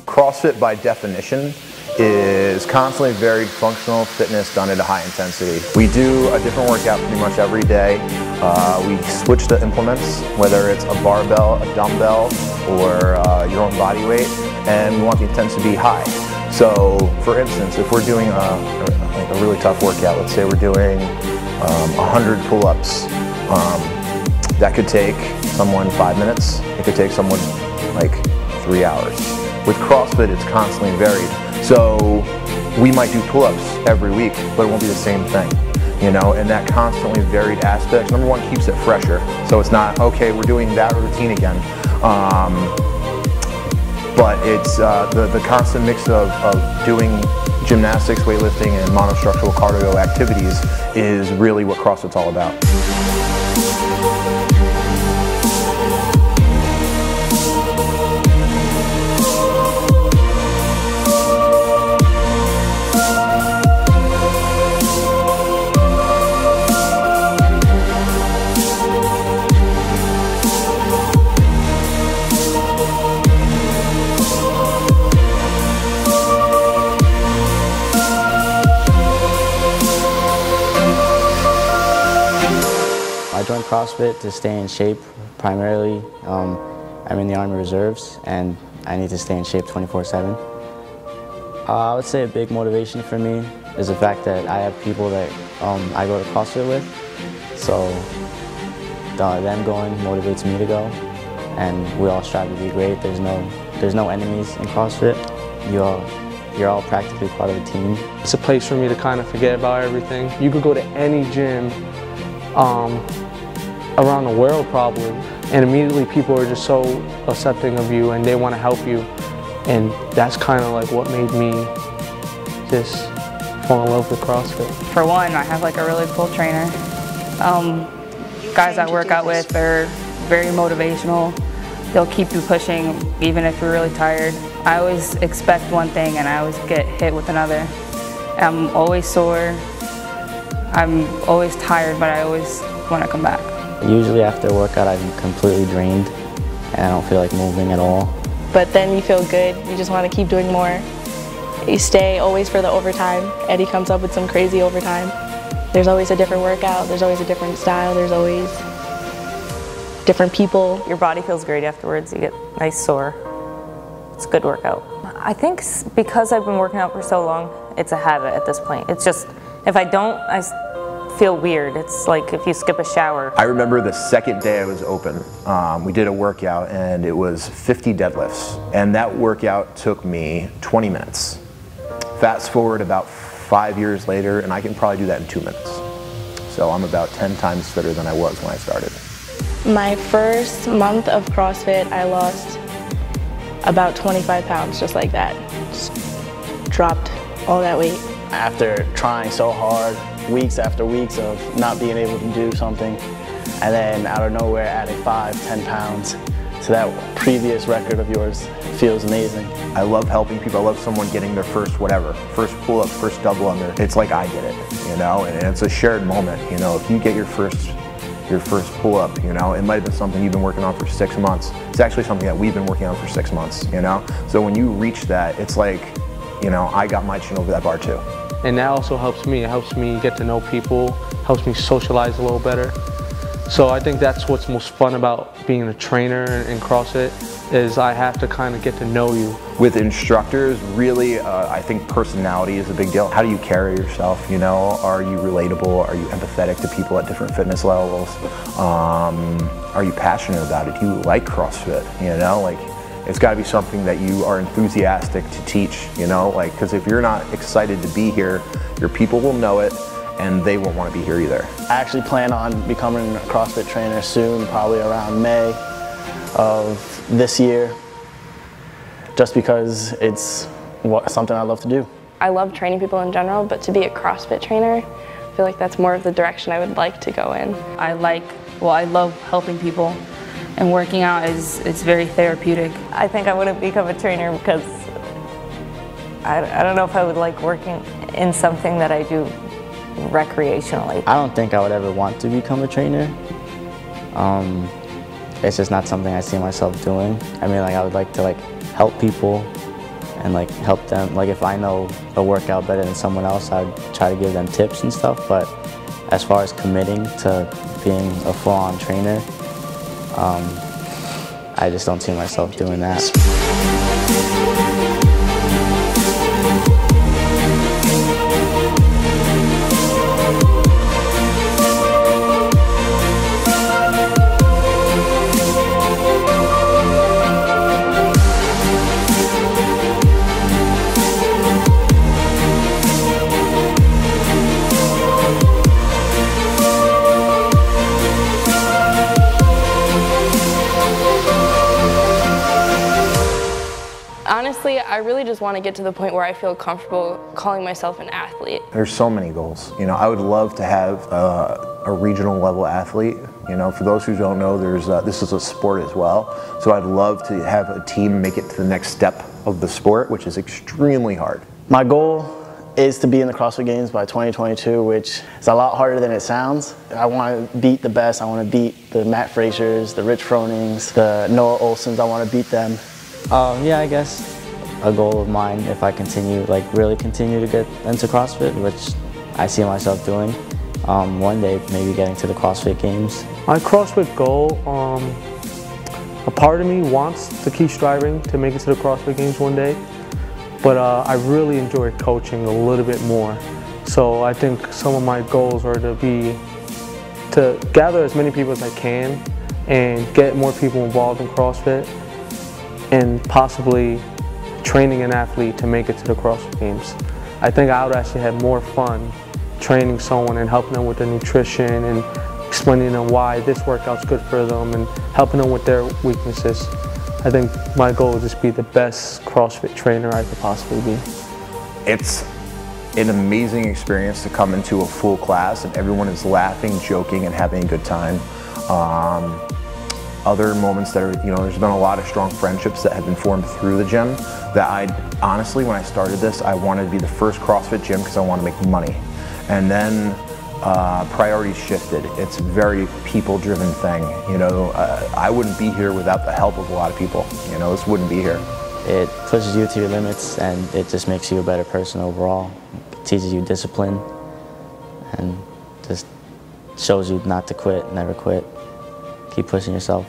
CrossFit by definition is constantly varied functional fitness done at a high intensity. We do a different workout pretty much every day. We switch the implements, whether it's a barbell, a dumbbell, or your own body weight, and we want the intensity to be high. So, for instance, if we're doing a really tough workout, let's say we're doing 100 pull-ups, that could take someone 5 minutes. It could take someone like 3 hours. With CrossFit, it's constantly varied. So we might do pull-ups every week, but it won't be the same thing, you know, and that constantly varied aspect, number one, keeps it fresher. So it's not, okay, we're doing that routine again. But it's the constant mix of doing gymnastics, weightlifting, and monostructural cardio activities is really what CrossFit's all about. I joined CrossFit to stay in shape primarily. I'm in the Army Reserves and I need to stay in shape 24/7. I would say a big motivation for me is the fact that I have people that I go to CrossFit with. So them going motivates me to go, and we all strive to be great. There's no enemies in CrossFit. You're all practically part of a team. It's a place for me to kind of forget about everything. You could go to any gym around the world probably, and immediately people are just so accepting of you and they want to help you, and that's kind of like what made me just fall in love with CrossFit. For one, I have like a really cool trainer. Guys I work out with are very motivational. They'll keep you pushing even if you're really tired. I always expect one thing and I always get hit with another. I'm always sore. I'm always tired, but I always want to come back. Usually after a workout I'm completely drained and I don't feel like moving at all. But then you feel good, you just want to keep doing more. You stay always for the overtime. Eddie comes up with some crazy overtime. There's always a different workout, there's always a different style, there's always different people. Your body feels great afterwards, you get nice sore. It's a good workout. I think because I've been working out for so long, it's a habit at this point. It's just, if I don't, I feel weird. It's like if you skip a shower. I remember the second day I was open, we did a workout and it was 50 deadlifts. And that workout took me 20 minutes. Fast forward about 5 years later and I can probably do that in 2 minutes. So I'm about 10 times fitter than I was when I started. My first month of CrossFit, I lost about 25 pounds just like that. Just dropped all that weight. After trying so hard, weeks after weeks of not being able to do something, and then out of nowhere adding 5–10 pounds to that previous record of yours feels amazing. I love helping people. I love someone getting their first whatever, first pull-up, first double under. It's like I did it, you know, and it's a shared moment. You know, if you get your first pull-up, you know, it might have been something you've been working on for 6 months. It's actually something that we've been working on for 6 months, you know? So when you reach that, it's like, you know, I got my chin over that bar too. And that also helps me. It helps me get to know people, helps me socialize a little better. So I think that's what's most fun about being a trainer in CrossFit, is I have to kind of get to know you. With instructors, really, I think personality is a big deal. How do you carry yourself, you know? Are you relatable? Are you empathetic to people at different fitness levels? Are you passionate about it? Do you like CrossFit, you know? Like, it's got to be something that you are enthusiastic to teach, you know? Like, because if you're not excited to be here, your people will know it, and they won't want to be here either. I actually plan on becoming a CrossFit trainer soon, probably around May of this year, just because it's something I love to do. I love training people in general, but to be a CrossFit trainer, I feel like that's more of the direction I would like to go in. I love helping people. and working out it's very therapeutic. I think I wouldn't become a trainer because I don't know if I would like working in something that I do recreationally. I don't think I would ever want to become a trainer. It's just not something I see myself doing. I mean, like, I would like to help people and help them. Like, if I know a workout better than someone else, I would try to give them tips and stuff. But as far as committing to being a full-on trainer, I just don't see myself doing that. Honestly, I really just want to get to the point where I feel comfortable calling myself an athlete. There's so many goals. You know, I would love to have a regional level athlete. You know, for those who don't know, this is a sport as well. So I'd love to have a team make it to the next step of the sport, which is extremely hard. My goal is to be in the CrossFit Games by 2022, which is a lot harder than it sounds. I want to beat the best. I want to beat the Matt Frasers, the Rich Fronings, the Noah Olsons. I want to beat them. Yeah, I guess a goal of mine, if I continue, really continue to get into CrossFit, which I see myself doing, one day maybe getting to the CrossFit Games. My CrossFit goal, a part of me wants to keep striving to make it to the CrossFit Games one day, but I really enjoy coaching a little bit more. So I think some of my goals are to gather as many people as I can and get more people involved in CrossFit, and possibly training an athlete to make it to the CrossFit Games. I think I would actually have more fun training someone and helping them with their nutrition and explaining them why this workout's good for them and helping them with their weaknesses. I think my goal would just be the best CrossFit trainer I could possibly be. It's an amazing experience to come into a full class and everyone is laughing, joking, and having a good time. Other moments that are, there's been a lot of strong friendships that have been formed through the gym that honestly, when I started this, I wanted to be the first CrossFit gym because I want to make money. And then priorities shifted. It's a very people-driven thing. I wouldn't be here without the help of a lot of people. This wouldn't be here. It pushes you to your limits and it just makes you a better person overall. It teaches you discipline and just shows you not to quit, never quit. Keep pushing yourself.